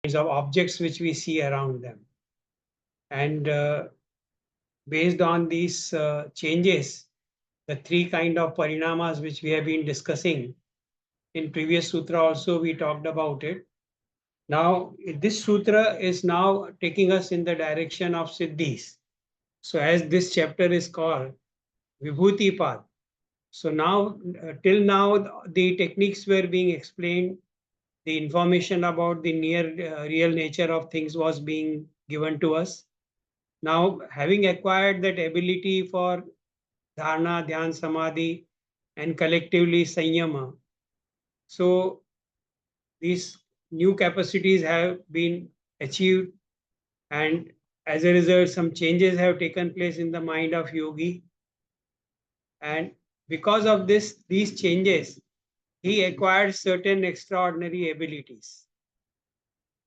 kinds of objects which we see around them. And based on these changes, the three kind of parinamas which we have been discussing in previous sutra also we talked about it. Now this sutra is now taking us in the direction of siddhis. So as this chapter is called Vibhuti Path. So now, till now, the techniques were being explained, the information about the near real nature of things was being given to us. Now, having acquired that ability for dharana, dhyan, samadhi, and collectively sanyama, so these new capacities have been achieved, and as a result, some changes have taken place in the mind of yogi. And because of this, these changes, he acquired certain extraordinary abilities.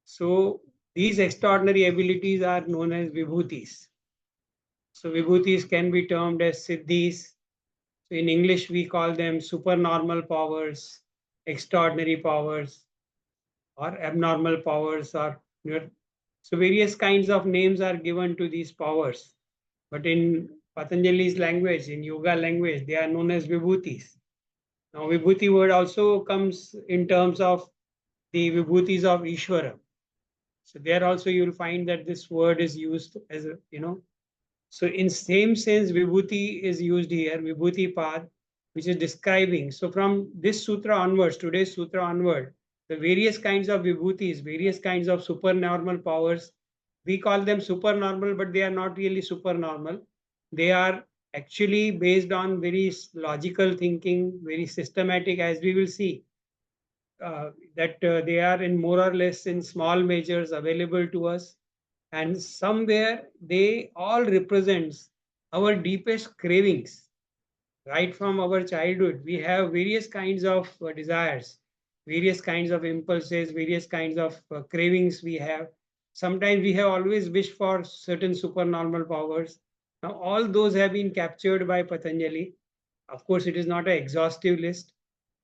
So these extraordinary abilities are known as vibhutis. So vibhutis can be termed as siddhis. So in English, we call them supernormal powers, extraordinary powers, or abnormal powers, or so various kinds of names are given to these powers. But in Patanjali's language, in yoga language, they are known as vibhutis. Now, vibhuti word also comes in terms of the vibhutis of Ishvara. So there also you will find that this word is used as a, so in same sense, vibhuti is used here, vibhuti path, which is describing. So from this sutra onwards, today's sutra onward, the various kinds of vibhutis, various kinds of supernormal powers, we call them supernormal, but they are not really supernormal. They are actually based on very logical thinking, very systematic, as we will see. That they are in more or less in small measures available to us, and somewhere they all represents our deepest cravings. Right from our childhood we have various kinds of desires, various kinds of impulses, various kinds of cravings we have. Sometimes we have always wished for certain supernormal powers. Now all those have been captured by Patanjali. Of course it is not an exhaustive list,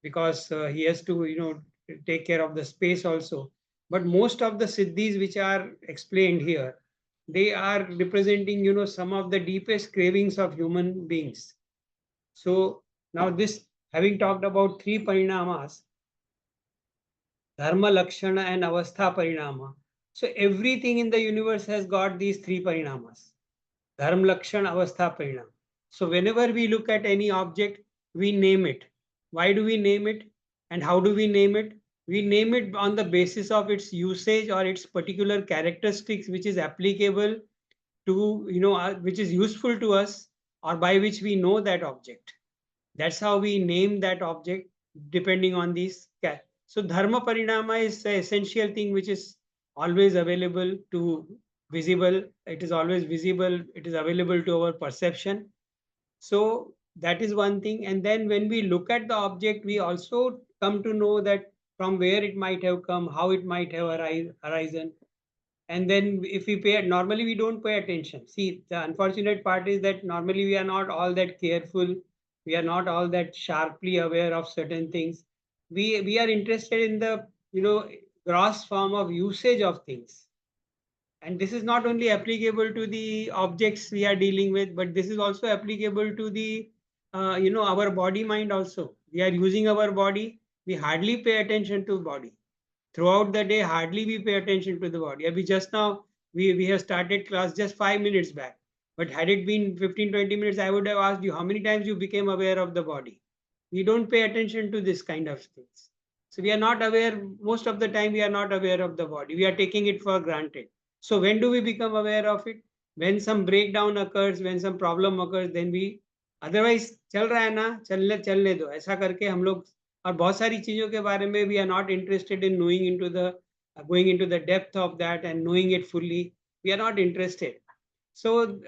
because he has to take care of the space also. But most of the siddhis which are explained here, they are representing some of the deepest cravings of human beings. So now this, having talked about three parinamas, dharma, lakshana, and avastha parinama. So everything in the universe has got these three parinamas: dharma, lakshana, avastha, parinama. So whenever we look at any object, we name it. Why do we name it? And how do we name it? We name it on the basis of its usage or its particular characteristics, which is applicable to, which is useful to us, or by which we know that object. That's how we name that object, depending on these. So dharma parinama is the essential thing which is always available to visible. It is always visible. It is available to our perception. So that is one thing. And then when we look at the object, we also come to know that from where it might have come, how it might have arisen. And then if we pay, normally we don't pay attention. See, the unfortunate part is that normally we are not all that careful. We are not all that sharply aware of certain things. We are interested in the gross form of usage of things. And this is not only applicable to the objects we are dealing with, but this is also applicable to the our body mind also. We are using our body. We hardly pay attention to body throughout the day. Hardly we pay attention to the body. We just now we have started class just 5 minutes back, but had it been 15-20 minutes, I would have asked you how many times you became aware of the body. We don't pay attention to this kind of things. So we are not aware. Most of the time we are not aware of the body. We are taking it for granted. So when do we become aware of it? When some breakdown occurs, when some problem occurs, then we, otherwise चल रहा है ना, चलने दो, ऐसा करके हम लोग. और बहुत सारी चीजों के बारे में we are not interested in knowing into the going into the depth of that and knowing it fully. We are not interested. So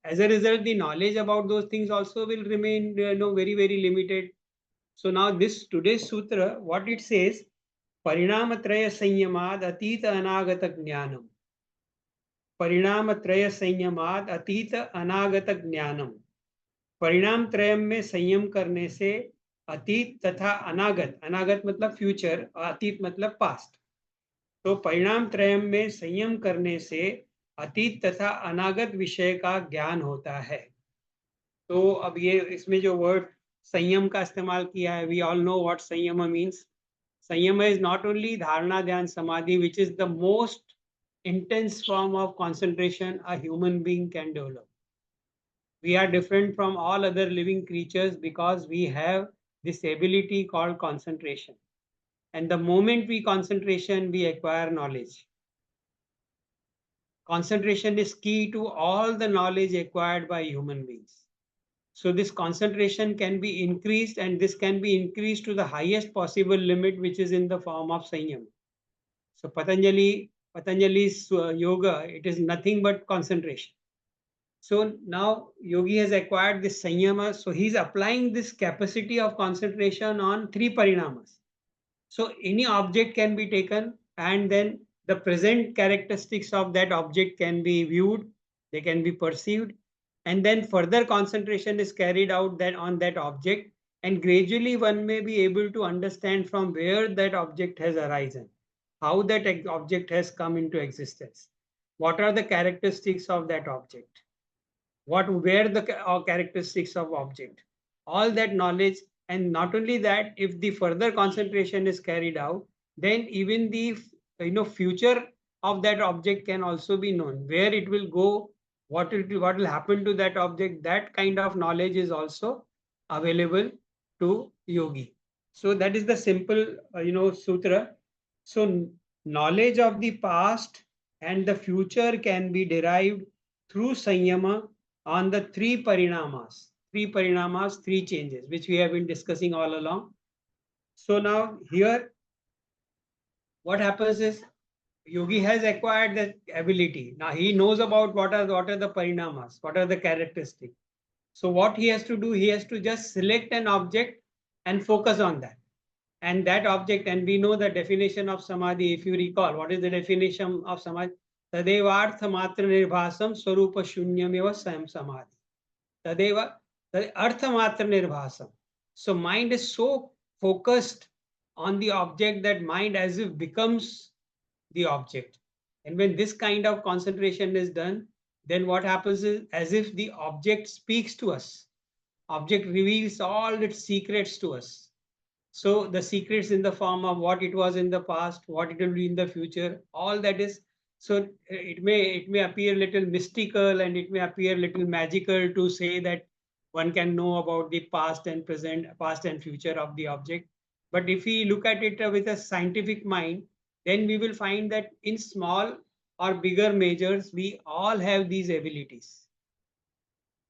as a result, the knowledge about those things also will remain very very limited. So now this today's sutra, what it says, Parinamatraya Sanyamad Atita Anagata Jnanam. Parinamatraya Sanyamad Atita Anagata Jnanam. परिणाम त्रयम में संयम करने से अतीत तथा अनागत, अनागत मतलब future, अतीत मतलब पास्ट, तो परिणाम त्रयम में संयम करने से अतीत तथा अनागत विषय का ज्ञान होता है। तो अब ये इसमें जो वर्ड संयम का इस्तेमाल किया है, वी ऑल नो व्हाट संयम मीन्स। संयम इज नॉट ओनली धारणा ध्यान समाधि which is the most intense form of concentration a human being can develop. We are different from all other living creatures because we have this ability called concentration. And the moment we concentration, we acquire knowledge. Concentration is key to all the knowledge acquired by human beings. So this concentration can be increased, and this can be increased to the highest possible limit, which is in the form of Sanyam. So Patanjali's yoga, it is nothing but concentration. So now yogi has acquired this Sanyama, so he's applying this capacity of concentration on three parinamas. So any object can be taken, and then the present characteristics of that object can be viewed, they can be perceived, and then further concentration is carried out then on that object, and gradually one may be able to understand from where that object has arisen, how that object has come into existence, what are the characteristics of that object, what were the characteristics of object, all that knowledge. And not only that, if the further concentration is carried out, then even the future of that object can also be known, where it will go, what will happen to that object. That kind of knowledge is also available to yogi. So that is the simple sutra. So knowledge of the past and the future can be derived through sanyama on the three parinamas, three changes, which we have been discussing all along. So now here, what happens is yogi has acquired that ability. Now he knows about what are the parinamas, what are the characteristics. So what he has to do, he has to just select an object and focus on that. And that object, and we know the definition of samadhi. If you recall, what is the definition of samadhi? Tadevartha matra nirbhasam swarupa shunyameva sam samadhi. Tadeva artha matra nirbhasam. So mind is so focused on the object that mind as if becomes the object. And when this kind of concentration is done, then what happens is as if the object speaks to us. Object reveals all its secrets to us. So the secrets in the form of what it was in the past, what it will be in the future, all that is. So it may appear little mystical, and it may appear little magical to say that one can know about the past and present, past and future of the object. But if we look at it with a scientific mind, then we will find that in small or bigger measures, we all have these abilities.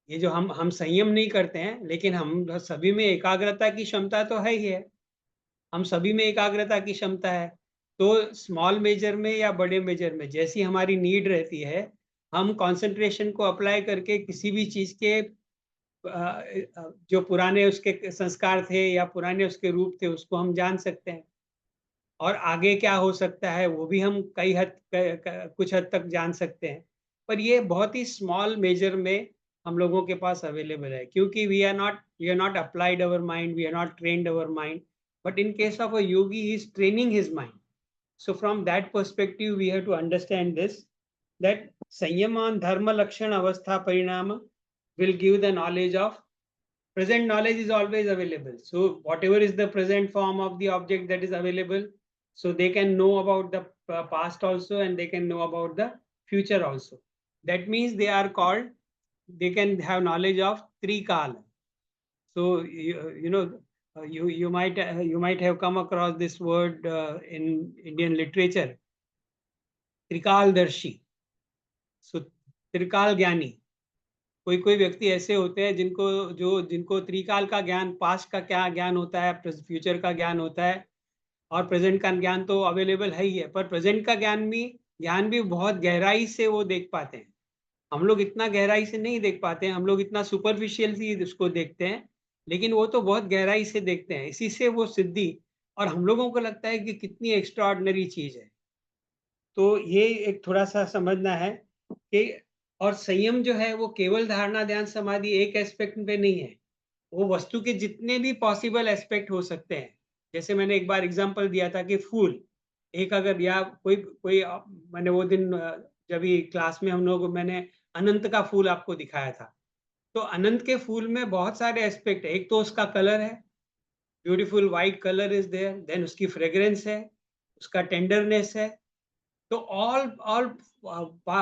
ये जो हम संयम नहीं करते हैं, लेकिन हम सभी में एकाग्रता की क्षमता तो है ही है। हम सभी में एकाग्रता की क्षमता है। तो स्मॉल मेजर में या बड़े मेजर में जैसी हमारी नीड रहती है, हम कंसंट्रेशन को अप्लाई करके किसी भी चीज़ के जो पुराने उसके संस्कार थे या पुराने उसके रूप थे, उसको हम जान सकते हैं। और आगे क्या हो सकता है, वो भी हम कई हद कुछ हद तक जान सकते हैं। पर ये बहुत ही स्मॉल मेजर में हम लोगों के पास अवेलेबल है, क्योंकि we are not applied our mind, we are not trained our mind. But in case of a yogi, he is training his mind. So from that perspective, we have to understand this, that Sanyama and Dharma Lakshana Avastha Parinama will give the knowledge of present. Knowledge is always available. So whatever is the present form of the object that is available, so they can know about the past also, and they can know about the future also. That means they can have knowledge of three kala. So you might have come across this word in Indian literature, त्रिकालदर्शी. So त्रिकाल ज्ञानी, कोई कोई व्यक्ति ऐसे होते हैं जिनको त्रिकाल का ज्ञान, पास्ट का क्या ज्ञान होता है, फ्यूचर का ज्ञान होता है, और प्रेजेंट का ज्ञान तो अवेलेबल है ही है, पर प्रेजेंट का ज्ञान भी बहुत गहराई से वो देख पाते हैं. हम लोग इतना गहराई से नहीं देख पाते हैं, हम लोग इतना सुपरफिशियली उसको देखते हैं, लेकिन वो तो बहुत गहराई से देखते हैं. इसी से वो सिद्धि, और हम लोगों को लगता है कि कितनी एक्स्ट्रा ऑर्डिनरी चीज है. तो ये एक थोड़ा सा समझना है कि, और संयम जो है वो केवल धारणा ध्यान समाधि एक एस्पेक्ट पे नहीं है, वो वस्तु के जितने भी पॉसिबल एस्पेक्ट हो सकते हैं. जैसे मैंने एक बार एग्जांपल दिया था कि फूल, एक अगर या कोई कोई मैंने वो दिन जब भी क्लास में हम लोग मैंने अनंत का फूल आपको दिखाया था। तो अनंत के फूल में बहुत सारे एस्पेक्ट है। एक तो उसका कलर है, beautiful white colour is there, then उसकी फ्रेग्रेंस है, उसका टेंडरनेस है। तो all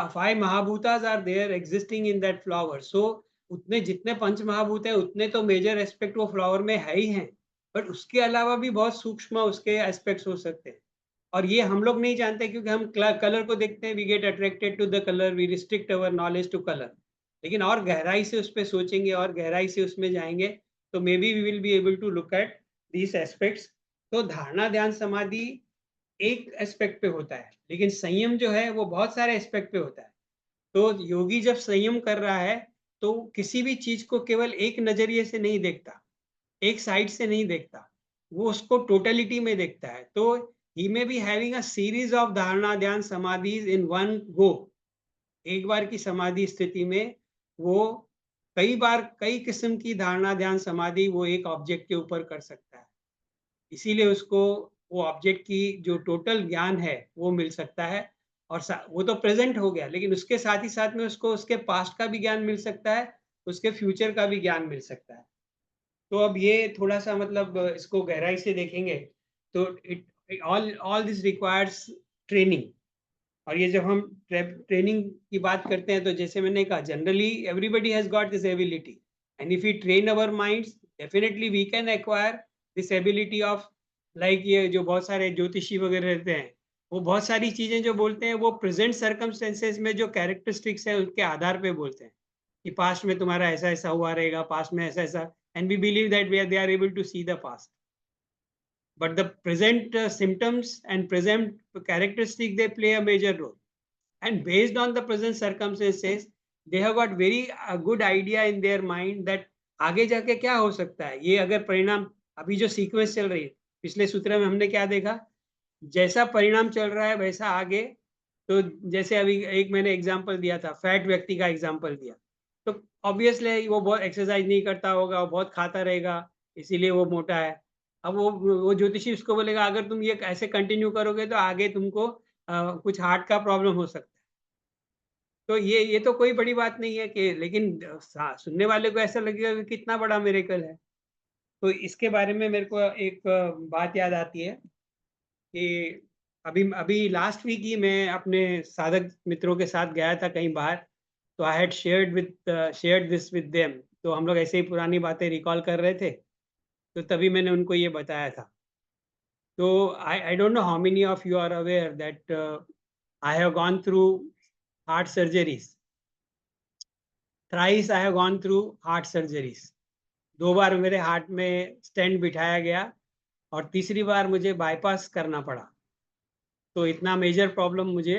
5 महाभूतास are there existing in that flower. So उतने जितने पंच महाभूत हैं उतने तो मेजर एस्पेक्ट वो फ्लावर में है ही हैं, बट उसके अलावा भी बहुत सूक्ष्म उसके एस्पेक्ट्स हो सकते हैं। और ये हम लोग नहीं जानते क्योंकि हम कलर को देखते हैं, we get attracted to the colour, we restrict our knowledge to colour. लेकिन और गहराई से उस पे सोचेंगे और गहराई से उसमें जाएंगे तो maybe we will be able to look at these aspects. तो धारणा ध्यान समाधि एक एस्पेक्ट पे होता है, लेकिन संयम जो है वो बहुत सारे एस्पेक्ट पे होता है। तो योगी जब संयम कर रहा है तो किसी भी चीज को केवल एक नजरिए से नहीं देखता, एक साइड से नहीं देखता, वो उसको टोटलिटी में देखता है। तो he may be having a series of dharana dhyana समाधिज in one go. एक बार की समाधि स्थिति में वो कई बार कई किस्म की धारणा ध्यान समाधि वो एक ऑब्जेक्ट के ऊपर कर सकता है। इसीलिए उसको वो ऑब्जेक्ट की जो टोटल ज्ञान है वो मिल सकता है। और वो तो प्रेजेंट हो गया, लेकिन उसके साथ ही साथ में उसको उसके पास्ट का भी ज्ञान मिल सकता है, उसके फ्यूचर का भी ज्ञान मिल सकता है। तो अब ये थोड़ा सा मतलब इसको गहराई से देखेंगे तो it all all this requires training. और ये जब हम ट्रेनिंग की बात करते हैं तो जैसे मैंने कहा, generally everybody has got this ability, and if we train our minds definitely we can acquire this ability of, like ये जो बहुत सारे ज्योतिषी वगैरह रहते हैं, वो बहुत सारी चीजें जो बोलते हैं वो प्रेजेंट सर्कमस्टेंसेस में जो कैरेक्टरिस्टिक्स है उसके आधार पे बोलते हैं कि पास्ट में तुम्हारा ऐसा ऐसा हुआ रहेगा, पास्ट में ऐसा ऐसा, and we believe that we are able to see the past, but the present symptoms and present characteristic they play a major role, and based on the present circumstances they have got very good idea in their mind that आगे जाके क्या हो सकता है। ये अगर परिणाम अभी जो सीक्वेंस चल रही है, पिछले सूत्र में हमने क्या देखा, जैसा परिणाम चल रहा है वैसा आगे। तो जैसे अभी एक मैंने एग्जांपल दिया था, फैट व्यक्ति का एग्जांपल दिया, तो ऑब्वियसली वो बहुत एक्सरसाइज नहीं करता होगा, वो बहुत खाता रहेगा, इसीलिए वो मोटा है। अब वो ज्योतिषी उसको बोलेगा अगर तुम ये ऐसे कंटिन्यू करोगे तो आगे तुमको कुछ हार्ट का प्रॉब्लम हो सकता है। तो ये तो कोई बड़ी बात नहीं है कि, लेकिन सुनने वाले को ऐसा लगेगा कि कितना बड़ा मिरेकल है। तो इसके बारे में मेरे को एक बात याद आती है कि अभी अभी लास्ट वीक ही मैं अपने साधक मित्रों के साथ गया था कहीं बाहर। तो I had shared this with them. तो हम लोग ऐसे ही पुरानी बातें रिकॉल कर रहे थे, तो तभी मैंने उनको ये बताया था। तो I don't know how many of you are aware that I have gone through heart surgeries. Thrice I have gone through heart surgeries. 2 बार मेरे हार्ट में स्टेंट बिठाया गया और तीसरी बार मुझे बाईपास करना पड़ा। तो इतना मेजर प्रॉब्लम मुझे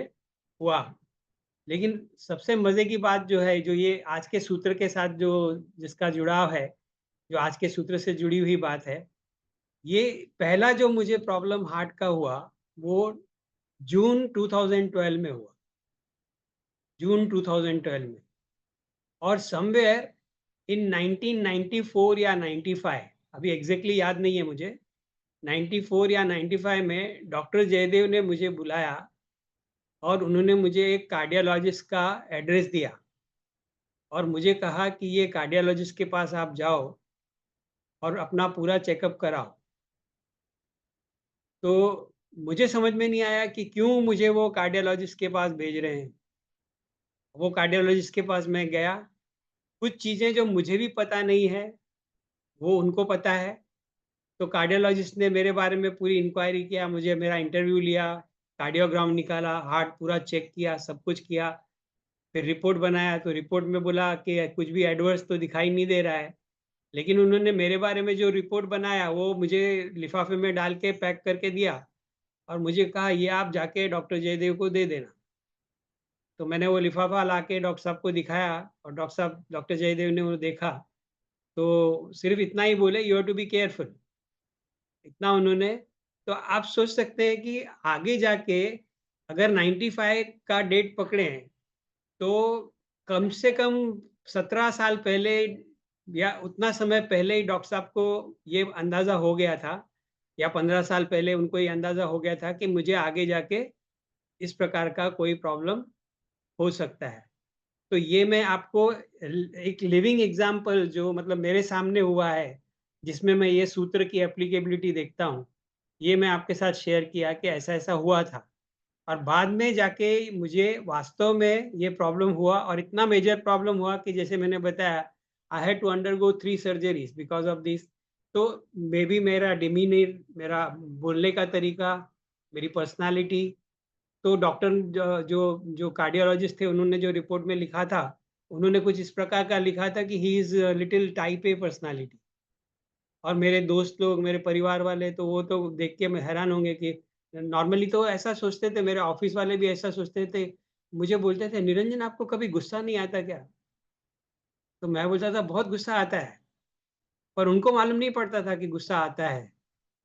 हुआ। लेकिन सबसे मज़े की बात जो है, जो ये आज के सूत्र के साथ जो जिसका जुड़ाव है, जो आज के सूत्र से जुड़ी हुई बात है, ये पहला जो मुझे प्रॉब्लम हार्ट का हुआ, वो जून 2012 में हुआ, जून 2012 में। और समवेयर इन 1994 या 95, अभी एग्जैक्टली याद नहीं है मुझे, 94 या 95 में डॉक्टर जयदेव ने मुझे बुलाया और उन्होंने मुझे एक कार्डियोलॉजिस्ट का एड्रेस दिया और मुझे कहा कि ये कार्डियोलॉजिस्ट के पास आप जाओ और अपना पूरा चेकअप कराओ। तो मुझे समझ में नहीं आया कि क्यों मुझे वो कार्डियोलॉजिस्ट के पास भेज रहे हैं। वो कार्डियोलॉजिस्ट के पास मैं गया, कुछ चीज़ें जो मुझे भी पता नहीं है वो उनको पता है। तो कार्डियोलॉजिस्ट ने मेरे बारे में पूरी इंक्वायरी किया, मुझे मेरा इंटरव्यू लिया, कार्डियोग्राम निकाला, हार्ट पूरा चेक किया, सब कुछ किया। फिर रिपोर्ट बनाया तो रिपोर्ट में बोला कि कुछ भी एडवर्स तो दिखाई नहीं दे रहा है। लेकिन उन्होंने मेरे बारे में जो रिपोर्ट बनाया वो मुझे लिफाफे में डाल के पैक करके दिया और मुझे कहा ये आप जाके डॉक्टर जयदेव को दे देना। तो मैंने वो लिफाफा ला के डॉक्टर साहब को दिखाया और डॉक्टर जयदेव ने वो देखा। तो सिर्फ इतना ही बोले, you have to be careful, इतना उन्होंने। तो आप सोच सकते हैं कि आगे जाके अगर 95 का डेट पकड़े हैं तो कम से कम 17 साल पहले या उतना समय पहले ही डॉक्टर साहब को ये अंदाज़ा हो गया था या 15 साल पहले उनको ये अंदाज़ा हो गया था कि मुझे आगे जाके इस प्रकार का कोई प्रॉब्लम हो सकता है। तो ये मैं आपको एक लिविंग एग्ज़ाम्पल जो मतलब मेरे सामने हुआ है, जिसमें मैं ये सूत्र की एप्लीकेबिलिटी देखता हूँ, ये मैं आपके साथ शेयर किया कि ऐसा-ऐसा हुआ था। और बाद में जाके मुझे वास्तव में ये प्रॉब्लम हुआ और इतना मेजर प्रॉब्लम हुआ कि जैसे मैंने बताया, I had to undergo 3 surgeries because of this. तो मे बी मेरा डिमीनियर, मेरा बोलने का तरीका, मेरी पर्सनैलिटी, तो डॉक्टर जो जो कार्डियोलॉजिस्ट थे उन्होंने जो रिपोर्ट में लिखा था, उन्होंने कुछ इस प्रकार का लिखा था कि he is little type A personality. और मेरे दोस्त लोग, मेरे परिवार वाले तो वो तो देख के मैं हैरान होंगे कि नॉर्मली तो ऐसा सोचते थे, मेरे ऑफ़िस वाले भी ऐसा सोचते थे। मुझे बोलते थे, "निरंजन आपको कभी गुस्सा नहीं आता क्या?" तो मैं बोलता था, "बहुत गुस्सा आता है।" पर उनको मालूम नहीं पड़ता था कि गुस्सा आता है।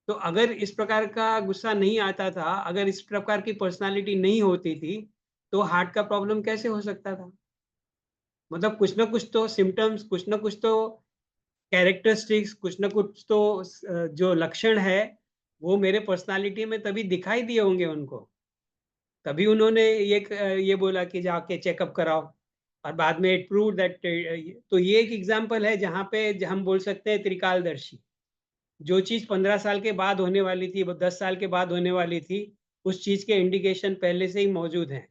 तो अगर इस प्रकार का गुस्सा नहीं आता था, अगर इस प्रकार की पर्सनैलिटी नहीं होती थी, तो हार्ट का प्रॉब्लम कैसे हो सकता था? मतलब कुछ ना कुछ तो सिम्पटम्स, कुछ ना कुछ तो कैरेक्टरिस्टिक्स, कुछ ना कुछ तो जो लक्षण है, वो मेरे पर्सनैलिटी में तभी दिखाई दिए होंगे उनको। तभी उन्होंने ये बोला कि जाके चेकअप कराओ। और बाद में इट प्रूव्ड दैट तो ये एक एग्ज़ाम्पल है जहाँ पे हम बोल सकते हैं त्रिकालदर्शी। जो चीज़ 15 साल के बाद होने वाली थी, वो 10 साल के बाद होने वाली थी, उस चीज़ के इंडिकेशन पहले से ही मौजूद हैं।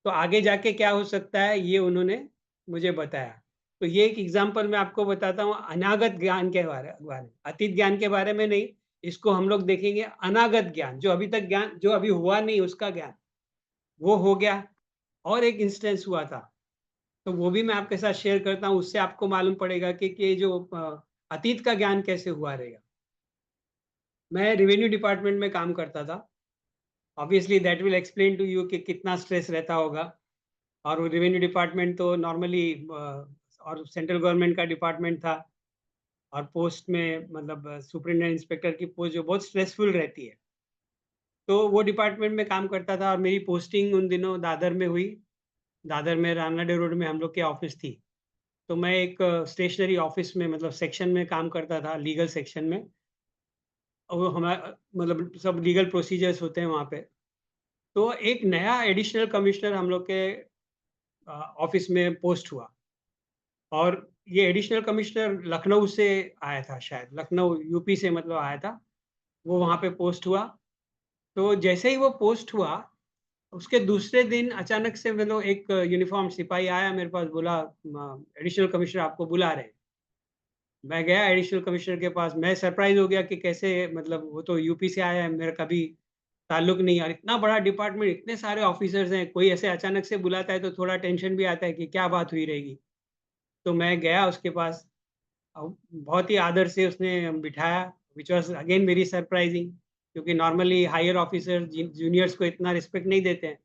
तो आगे जाके क्या हो सकता है, ये उन्होंने मुझे बताया। तो ये एक एग्ज़ाम्पल मैं आपको बताता हूँ अनागत ज्ञान के बारे में। अतीत ज्ञान के बारे में नहीं, इसको हम लोग देखेंगे अनागत ज्ञान, जो अभी तक ज्ञान जो अभी हुआ नहीं उसका ज्ञान, वो हो गया। और एक इंस्टेंस हुआ था, तो वो भी मैं आपके साथ शेयर करता हूँ, उससे आपको मालूम पड़ेगा कि ये जो अतीत का ज्ञान कैसे हुआ रहेगा। मैं रेवेन्यू डिपार्टमेंट में काम करता था। Obviously that will explain to you कि कितना स्ट्रेस रहता होगा। और वो रेवेन्यू डिपार्टमेंट तो नॉर्मली और सेंट्रल गवर्नमेंट का डिपार्टमेंट था। और पोस्ट में मतलब सुपरिटेंडेंट इंस्पेक्टर की पोस्ट जो बहुत स्ट्रेसफुल रहती है। तो वो डिपार्टमेंट में काम करता था और मेरी पोस्टिंग उन दिनों दादर में हुई। दादर में रानडे रोड में हम लोग की ऑफिस थी। तो मैं एक स्टेशनरी ऑफिस में मतलब सेक्शन में काम करता था, लीगल सेक्शन में। और वो हमारा मतलब सब लीगल प्रोसीजर्स होते हैं वहाँ पे। तो एक नया एडिशनल कमिश्नर हम लोग के ऑफिस में पोस्ट हुआ। और ये एडिशनल कमिश्नर लखनऊ से आया था, शायद लखनऊ यूपी से मतलब आया था। वो वहाँ पे पोस्ट हुआ। तो जैसे ही वो पोस्ट हुआ, उसके दूसरे दिन अचानक से मतलब एक यूनिफ़ॉर्म सिपाही आया मेरे पास, बोला एडिशनल कमिश्नर आपको बुला रहे हैं। मैं गया एडिशनल कमिश्नर के पास, मैं सरप्राइज़ हो गया कि कैसे, मतलब वो तो यूपी से आया है, मेरा कभी ताल्लुक नहीं। और इतना बड़ा डिपार्टमेंट, इतने सारे ऑफ़िसर्स हैं, कोई ऐसे अचानक से बुलाता है तो थोड़ा टेंशन भी आता है कि क्या बात हुई रहेगी। तो मैं गया उसके पास। बहुत ही आदर से उसने बिठाया, which was again very surprising, क्योंकि नॉर्मली हायर ऑफिसर जूनियर्स को इतना रिस्पेक्ट नहीं देते हैं।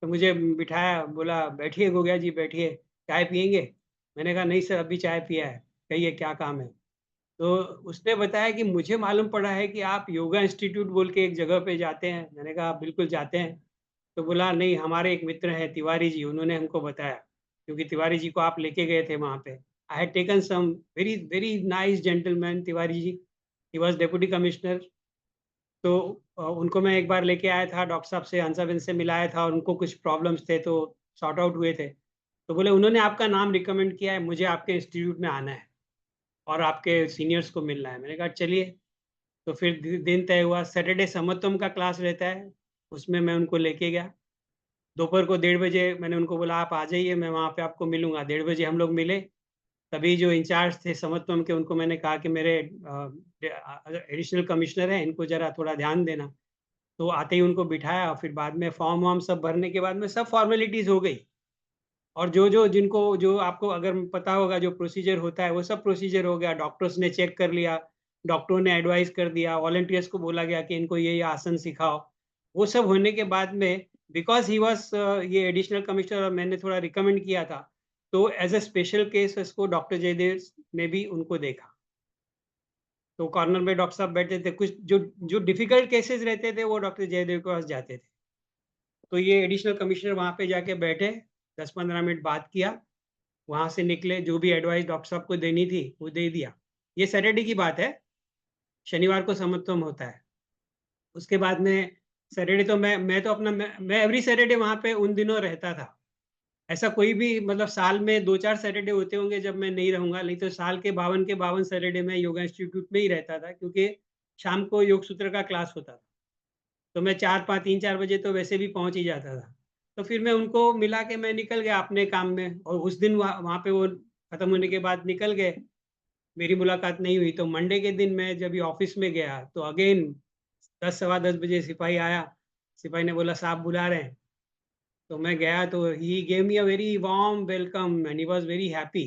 तो मुझे बिठाया, बोला, "बैठिए गोgia जी बैठिए, चाय पिएँगे?" मैंने कहा, "नहीं सर, अभी चाय पिया है, कहिए क्या काम है?" तो उसने बताया कि मुझे मालूम पड़ा है कि आप योगा इंस्टीट्यूट बोल के एक जगह पे जाते हैं। मैंने कहा, "बिल्कुल जाते हैं।" तो बोला, "नहीं, हमारे एक मित्र हैं तिवारी जी, उन्होंने हमको बताया, क्योंकि तिवारी जी को आप लेके गए थे वहाँ पे। I had taken some very very nice gentleman Tiwari ji, he was deputy commissioner. तो उनको मैं एक बार लेके आया था, डॉक्टर साहब से, हंसाबेन से मिलाया था और उनको कुछ प्रॉब्लम्स थे तो सॉर्ट आउट हुए थे। तो बोले उन्होंने आपका नाम रिकमेंड किया है, मुझे आपके इंस्टीट्यूट में आना है और आपके सीनियर्स को मिलना है। मैंने कहा चलिए। तो फिर दिन तय हुआ, सैटरडे समत्वम का क्लास रहता है, उसमें मैं उनको लेके गया। दोपहर को 1:30 बजे मैंने उनको बोला आप आ जाइए, मैं वहाँ पे आपको मिलूँगा। 1:30 बजे हम लोग मिले। तभी जो इंचार्ज थे समत्वम के, उनको मैंने कहा कि मेरे एडिशनल कमिश्नर हैं, इनको ज़रा थोड़ा ध्यान देना। तो आते ही उनको बिठाया, फिर बाद में फॉर्म-वॉर्म सब भरने के बाद में सब फ़ॉर्मेलिटीज़ हो गई। और जो जिनको जो आपको अगर पता होगा जो प्रोसीजर होता है, वो सब प्रोसीजर हो गया। डॉक्टर्स ने चेक कर लिया, डॉक्टरों ने एडवाइस कर दिया, वॉलंटियर्स को बोला गया कि इनको ये आसन सिखाओ। वो सब होने के बाद में बिकॉज़ ही वाज़ ये एडिशनल कमिश्नर और मैंने थोड़ा रिकमेंड किया था, तो एज़ अ स्पेशल केस इसको डॉक्टर जयदेव ने भी उनको देखा। तो कॉर्नर में डॉक्टर साहब बैठे थे, कुछ जो जो डिफ़िकल्ट केसेज़ रहते थे, वो डॉक्टर जयदेव के पास जाते थे। तो ये एडिशनल कमिश्नर वहाँ पे जाके बैठे, 10-15 मिनट बात किया, वहाँ से निकले, जो भी एडवाइस डॉक्टर साहब को देनी थी, वो दे दिया। ये सैटरडे की बात है। शनिवार को समत्वम होता है। उसके बाद में सैटरडे तो मैं तो अपना मैं एवरी सैटरडे वहाँ पे उन दिनों रहता था। ऐसा कोई भी मतलब साल में 2-4 सैटरडे होते होंगे जब मैं नहीं रहूँगा, नहीं तो साल के 52 के 52 सैटरडे मैं योगा इंस्टीट्यूट में ही रहता था, क्योंकि शाम को योग सूत्र का क्लास होता था। तो मैं 4-5 3-4 बजे तो वैसे भी पहुँच ही जाता था। तो फिर मैं उनको मिला के मैं निकल गया अपने काम में, और उस दिन वहाँ वहाँ पे वो खत्म होने के बाद निकल गए। मेरी मुलाकात नहीं हुई, तो मंडे के दिन मैं जब ये ऑफ़िस में गया तो अगेन 10 सवा 10 बजे सिपाही आया। सिपाही ने बोला साहब बुला रहे हैं। तो मैं गया तो he gave me a very warm welcome and he was very happy.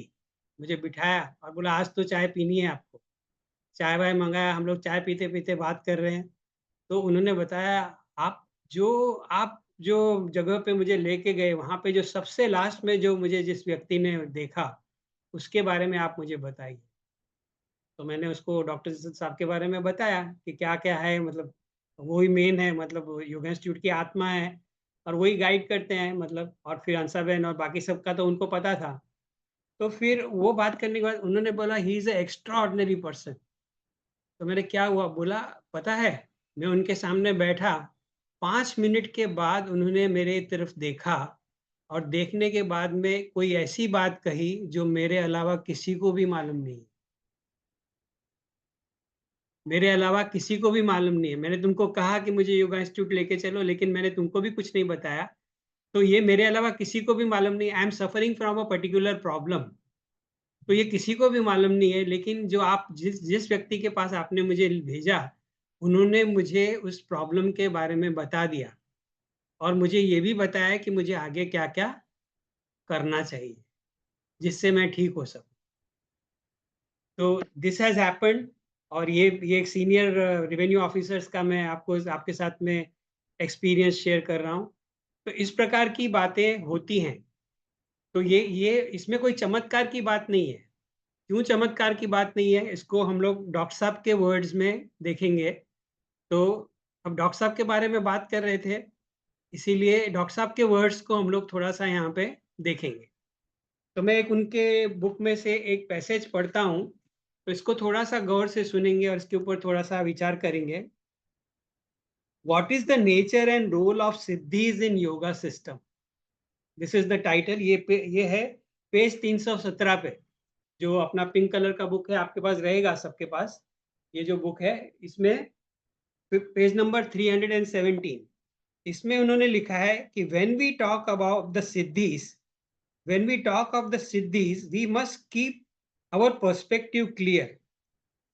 मुझे बिठाया और बोला आज तो चाय पीनी है आपको। चाय-वाय मँगाया, हम लोग चाय पीते-पीते बात कर रहे हैं। तो उन्होंने बताया आप जो जगह पे मुझे लेके गए, वहाँ पे जो सबसे लास्ट में जो मुझे जिस व्यक्ति ने देखा, उसके बारे में आप मुझे बताइए। तो मैंने उसको डॉक्टर साहब के बारे में बताया कि क्या-क्या है, मतलब वो ही मेन है, मतलब वो योगा इंस्टीट्यूट की आत्मा है और वही गाइड करते हैं मतलब, और फिर हंसाबेन और बाकी सबका तो उनको पता था। तो फिर वो बात करने के बाद उन्होंने बोला he is a extraordinary person. तो मैंने क्या हुआ? बोला पता है, मैं उनके सामने बैठा, 5 मिनट के बाद उन्होंने मेरे तरफ देखा और देखने के बाद में कोई ऐसी बात कही जो मेरे अलावा किसी को भी मालूम नहीं है। मेरे अलावा किसी को भी मालूम नहीं है। मैंने तुमको कहा कि मुझे योगा इंस्टीट्यूट लेके चलो, लेकिन मैंने तुमको भी कुछ नहीं बताया। तो ये मेरे अलावा किसी को भी मालूम नहीं, I am suffering from a particular problem. तो ये किसी को भी मालूम नहीं है, लेकिन जो आप जिस जिस व्यक्ति के पास आपने मुझे भेजा, उन्होंने मुझे उस प्रॉब्लम के बारे में बता दिया और मुझे ये भी बताया कि मुझे आगे क्या-क्या करना चाहिए, जिससे मैं ठीक हो सकूँ। तो दिस हैज़ हैपेंड, और ये एक सीनियर रेवेन्यू ऑफिसर्स का मैं आपको आपके साथ में एक्सपीरियंस शेयर कर रहा हूँ। तो इस प्रकार की बातें होती हैं। तो ये इसमें कोई चमत्कार की बात नहीं है। क्यों चमत्कार की बात नहीं है, इसको हम लोग डॉक्टर साहब के वर्ड्स में देखेंगे। तो अब डॉक्टर साहब के बारे में बात कर रहे थे, इसीलिए डॉक्टर साहब के वर्ड्स को हम लोग थोड़ा-सा यहाँ पे देखेंगे। तो मैं एक उनके बुक में से एक पैसेज पढ़ता हूँ, तो इसको थोड़ा-सा गौर से सुनेंगे और इसके ऊपर थोड़ा-सा विचार करेंगे। What is the nature and role of सिद्धीज़ in yoga system? This is the title. ये है पेज 317 पे। जो अपना पिंक कलर का बुक है आपके पास रहेगा सबके पास। ये जो बुक है इसमें पेज नंबर 317, इसमें उन्होंने लिखा है कि when we talk about the सिद्धीज, when we talk of the siddhis, we must keep our perspective clear.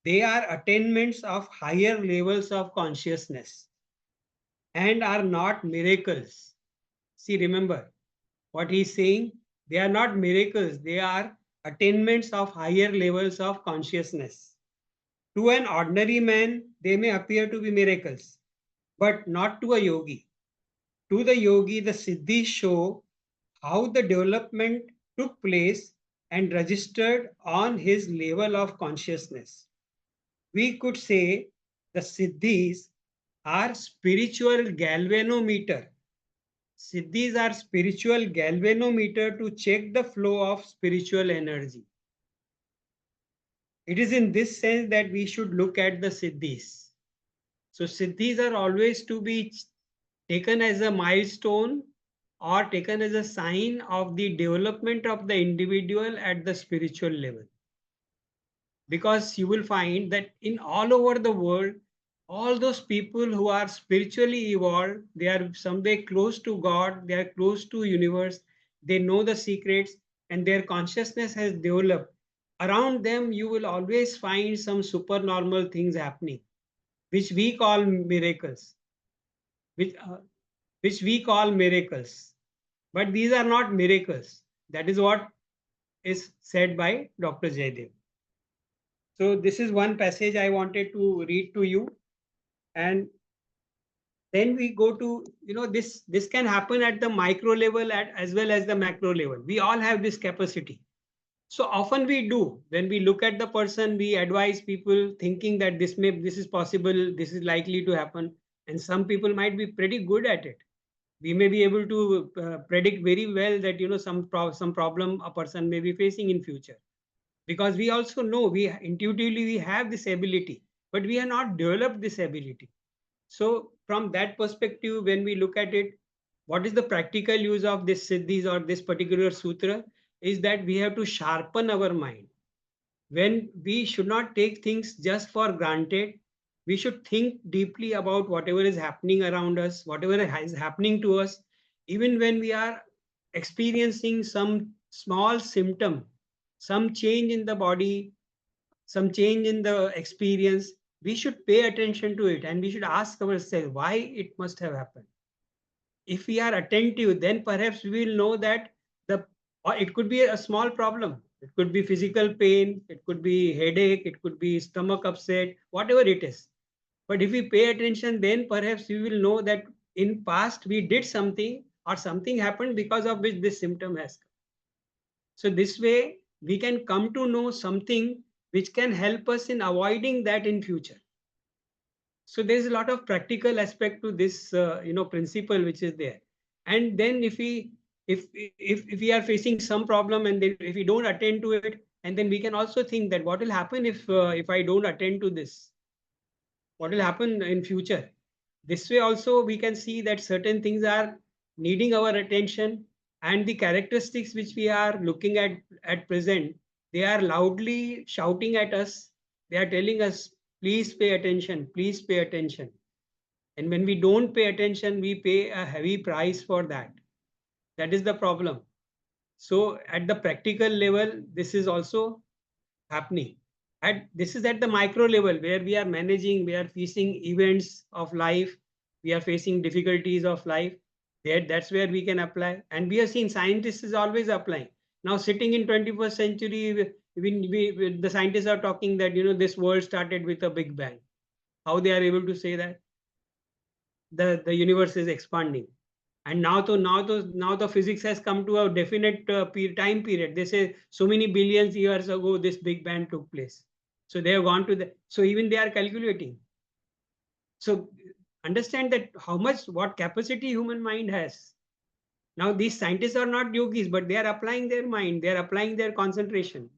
They are attainments of higher levels of consciousness and are not miracles. See, remember what he's saying. They are not miracles, they are attainments of higher levels of consciousness. To an ordinary man, they may appear to be miracles, but not to a yogi. To the yogi, the siddhis show how the development took place and registered on his level of consciousness. We could say the siddhis are spiritual galvanometer. Siddhis are spiritual galvanometer to check the flow of spiritual energy. It is in this sense that we should look at the siddhis. So siddhis are always to be taken as a milestone or taken as a sign of the development of the individual at the spiritual level. Because you will find that in all over the world, all those people who are spiritually evolved, they are somewhere close to God, they are close to universe, they know the secrets, and their consciousness has developed. Around them, you will always find some supernormal things happening, which we call miracles, which, uh, which we call miracles. But these are not miracles. That is what is said by Dr. Jaydev. So this is one passage I wanted to read to you. And then we go to, this can happen at the micro level as well as the macro level. We all have this capacity. So often we do, when we look at the person, we advise people thinking that this is possible, this is likely to happen. And some people might be pretty good at it. We may be able to predict very well that some problem a person may be facing in future, because we also know, we intuitively we have this ability. but we have not developed this ability. So from that perspective, when we look at it, what is the practical use of this siddhis or this particular sutra is that we have to sharpen our mind. When we should not take things just for granted, we should think deeply about whatever is happening around us, whatever is happening to us, even when we are experiencing some small symptom, some change in the body, some change in the experience, we should pay attention to it and we should ask ourselves why it must have happened. If we are attentive, then perhaps we will know that the, or it could be a small problem. It could be physical pain, it could be headache, it could be stomach upset, whatever it is. But if we pay attention, then perhaps we will know that in past we did something or something happened because of which this symptom has come. So this way we can come to know something which can help us in avoiding that in future. So there is a lot of practical aspect to this principle which is there. And then if we are facing some problem and then if we don't attend to it, and then we can also think that what will happen if I don't attend to this, what will happen in future. This way also we can see that certain things are needing our attention, and the characteristics which we are looking at present, they are loudly shouting at us. They are telling us, please pay attention, please pay attention. And when we don't pay attention, we pay a heavy price for that. That is the problem. So at the practical level, this is also happening. At this is at the micro level where we are managing, we are facing events of life, we are facing difficulties of life. That's where we can apply. And we have seen scientists is always applying. Now sitting in 21st century, the scientists are talking that this world started with a big bang. How they are able to say that? The universe is expanding. And now the physics has come to a definite time period. They say so many billions years ago this big bang took place. So they have gone to the, so even they are calculating. So understand that how much, what capacity human mind has. Now these scientists are not yogis, but they are applying their mind, they are applying their concentration.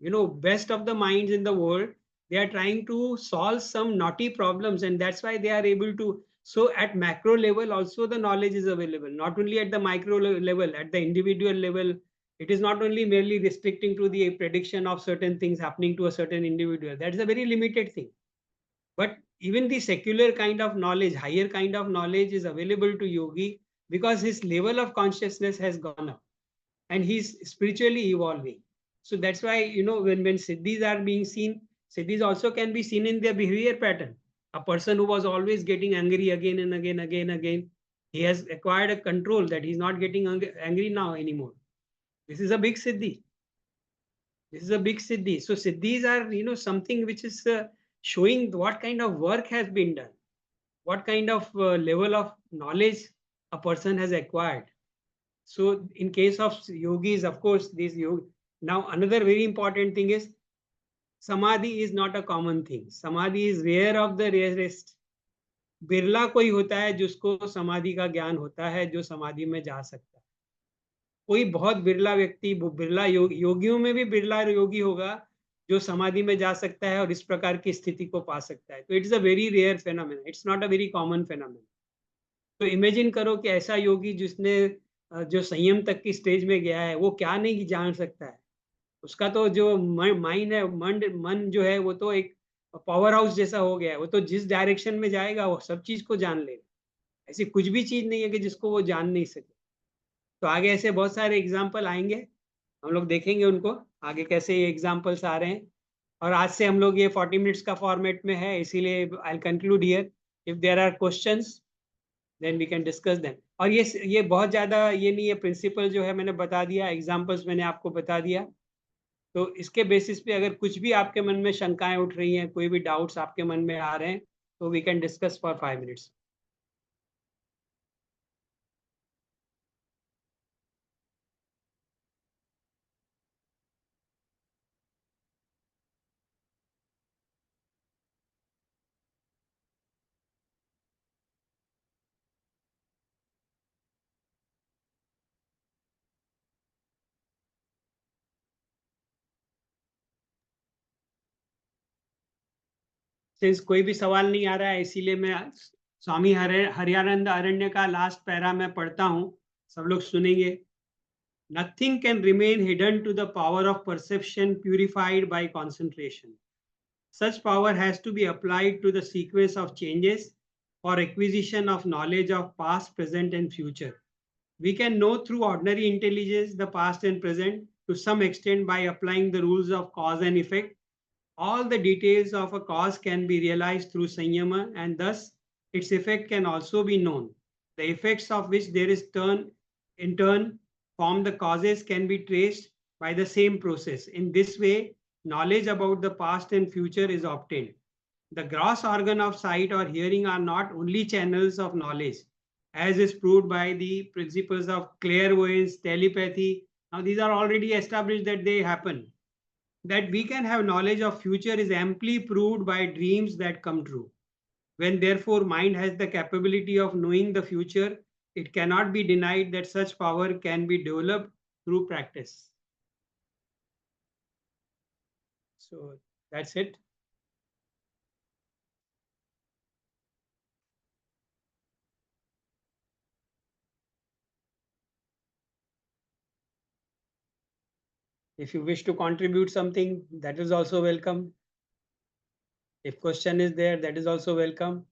Best of the minds in the world, they are trying to solve some knotty problems, and that's why they are able to. So at macro level also the knowledge is available, not only at the micro level, at the individual level. It is not only merely restricting to the prediction of certain things happening to a certain individual. That is a very limited thing. But even the secular kind of knowledge, higher kind of knowledge is available to yogi because his level of consciousness has gone up and he's spiritually evolving. So that's why, when siddhis are being seen, siddhis also can be seen in their behavior pattern. A person who was always getting angry again and again, again, he has acquired a control that he's not getting angry now anymore. This is a big siddhi. This is a big siddhi. So siddhis are, something which is showing what kind of work has been done, what kind of level of knowledge a person has acquired. So in case of yogis, of course, these yoga. Now another very important thing is samadhi is not a common thing. Samadhi is rare of the rarest. Birla कोई होता है जिसको समाधि का ज्ञान होता है, जो समाधि में जा सकता है. कोई बहुत बिरला व्यक्ति, बिरला योगियों में भी बिरला योगी होगा जो समाधि में जा सकता है और इस प्रकार की स्थिति को पा सकता है. तो it's a very rare phenomena, it's not a very common phenomena. तो इमेजिन करो कि ऐसा योगी जिसने जो संयम तक की स्टेज में गया है, वो क्या नहीं जान सकता है. उसका तो जो माइंड है, मन जो है, वो तो एक पावर हाउस जैसा हो गया है. वो तो जिस डायरेक्शन में जाएगा वो सब चीज को जान लेगा. ऐसी कुछ भी चीज नहीं है कि जिसको वो जान नहीं सके. तो आगे ऐसे बहुत सारे एग्जाम्पल आएंगे, हम लोग देखेंगे उनको आगे कैसे ये एग्जाम्पल्स आ रहे हैं. और आज से हम लोग ये 40 मिनट्स का फॉर्मेट में है, इसीलिए I conclude here. If there are questions then we can discuss them. और ये बहुत ज्यादा ये नहीं है, प्रिंसिपल जो है मैंने बता दिया, एग्जाम्पल्स मैंने आपको बता दिया. तो इसके बेसिस पे अगर कुछ भी आपके मन में शंकाएं उठ रही हैं, कोई भी डाउट्स आपके मन में आ रहे हैं, तो we can discuss for 5 minutes. Since कोई भी सवाल नहीं आ रहा है, इसीलिए मैं स्वामी हरियानंद अरण्य का लास्ट पैरा में पढ़ता हूँ, सब लोग सुनेंगे। Nothing can remain hidden to the power of perception purified by concentration. Such power has to be applied to the sequence of changes or acquisition of knowledge of past, present, and future. We can know through ordinary intelligence the past and present to some extent by applying the rules of cause and effect. All the details of a cause can be realized through Sanyama, and thus its effect can also be known. The effects of which there is in turn form the causes can be traced by the same process. In this way, knowledge about the past and future is obtained. The gross organ of sight or hearing are not only channels of knowledge, as is proved by the principles of clairvoyance, telepathy. Now, these are already established that they happen. That we can have knowledge of future is amply proved by dreams that come true. When therefore mind has the capability of knowing the future, it cannot be denied that such power can be developed through practice. So that's it. If you wish to contribute something, that is also welcome. If question is there, that is also welcome.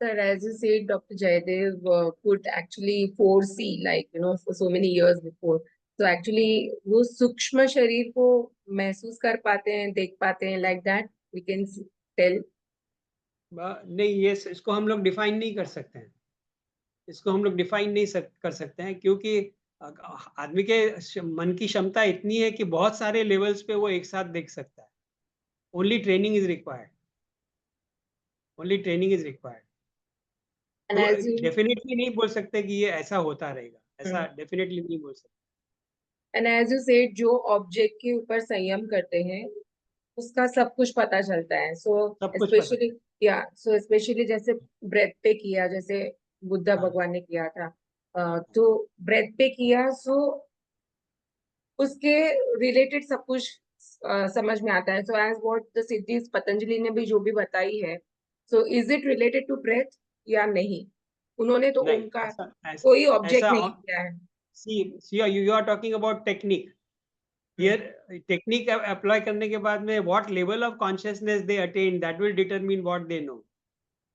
Sir, as you said, Dr. Jayadev could actually foresee, like, for so many years before. So actually, वो सूक्ष्म शरीर को महसूस कर पाते हैं, देख पाते हैं, like that, we can tell. नहीं, ये इसको हम लोग डिफाइन नहीं कर सकते हैं। इसको हम लोग डिफाइन नहीं कर सकते हैं, क्योंकि आदमी के मन की क्षमता इतनी है कि बहुत सारे लेवल्स पे वो एक साथ देख सकता है। Only training is required. Only training is required. तो डेफिनेटली नहीं बोल सकते कि ये ऐसा होता रहेगा, ऐसा डेफिनेटली नहीं बोल सकते। एंड एज यू सेड, जो ऑब्जेक्ट के ऊपर संयम करते हैं उसका सब कुछ पता चलता है। सो स्पेशली जैसे ब्रेथ पे किया, जैसे बुद्धा भगवान ने किया था, तो ब्रेथ पे किया, सो उसके रिलेटेड सब कुछ समझ में आता है। सो एज व्हाट द सिद्धीज पतंजलि ने भी जो भी बताई है, so is it related to breath या नहीं? उन्होंने तो ओम का कोई ऑब्जेक्ट नहीं किया है। See, you are talking about technique. Here, technique apply करने के बाद में what level of consciousness they attain, that will determine what they know.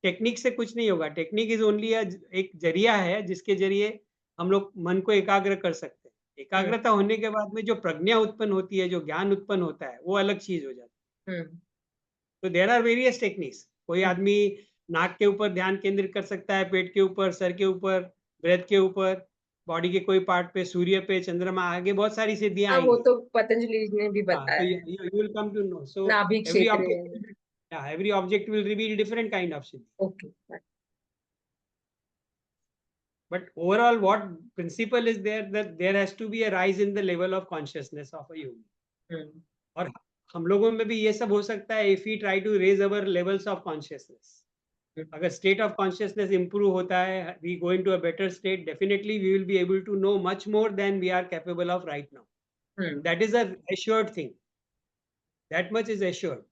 Technique से कुछ नहीं होगा। टेक्निक इज ओनली एक जरिया है जिसके जरिए हम लोग मन को एकाग्र कर सकते हैं। एकाग्रता होने के बाद में जो प्रज्ञा उत्पन्न होती है, जो ज्ञान उत्पन्न होता है, वो अलग चीज हो जाती है। तो देयर आर वेरियस टेक्निक्स। कोई आदमी नाक के ऊपर ध्यान केंद्रित कर सकता है, पेट के ऊपर, सर के ऊपर, ब्रेथ के ऊपर, बॉडी के कोई पार्ट पे, सूर्य पे, चंद्रमा, आगे बहुत सारी सिद्धियां आएंगी। वो तो पतंजलि ने भी बताया। तो you will come to know. So every object will reveal different kind of siddhi. Okay. But overall, what principle is there, that there has to be a rise in the level of consciousness of a yogi. और हम लोगों में भी ये सब हो सकता है if we try to raise our levels of consciousness. अगर state of consciousness improve होता है, we go into a better state, definitely we will be able to know much more than we are capable of right now. That is a assured thing. That much is assured.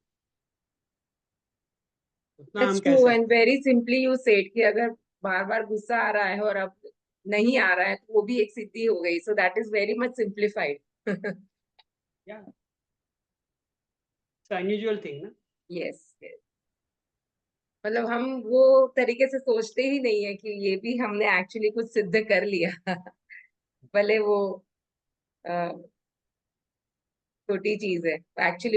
That's true, and very simply you said कि अगर बार बार गुस्सा आ रहा है और अब नहीं आ रहा है तो वो भी एक सिद्धि हो गई। So that is very much simplified. Yeah. It's an unusual thing, ना? Yes, yes. मतलब हम वो तरीके से सोचते ही नहीं है कि ये भी हमने एक्चुअली कुछ सिद्ध कर लिया। भले वो छोटी चीज है, एक्चुअली